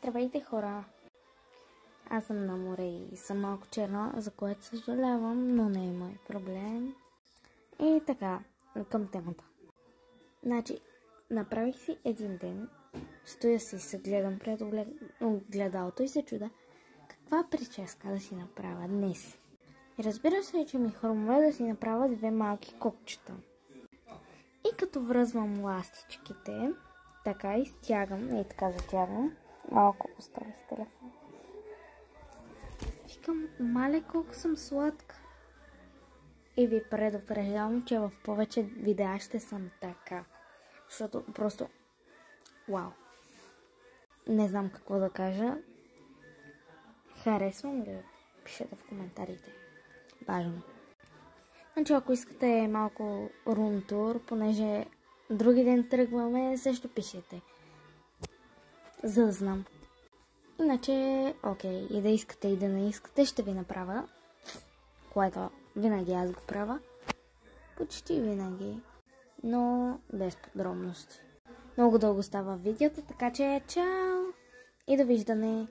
Здравейте, хора! Аз съм на море и съм малко черна, за което съжалявам, но не е мой проблем. И така, към темата. Значи, направих си един ден, стоя си се гледам пред огледалото и се чуда каква прическа да си направя днес. И разбира се, че ми хрумва да си направя две малки копчета. И като връзвам ластичките, така изтягам, и така затягам, малко оставя с телефон. Викам, мале колко съм сладка. И ви предупреждавам, че в повече видеа ще съм така. Защото просто, вау. Не знам какво да кажа. Харесвам ли? Пишете в коментарите. Важно. Значи, ако искате малко румтур, понеже други ден тръгваме, също пишете. За да знам. Иначе, окей, и да искате и да не искате, ще ви направя. Което винаги аз го правя. Почти винаги. Но без подробности. Много дълго става видеото, така че чао! И довиждане!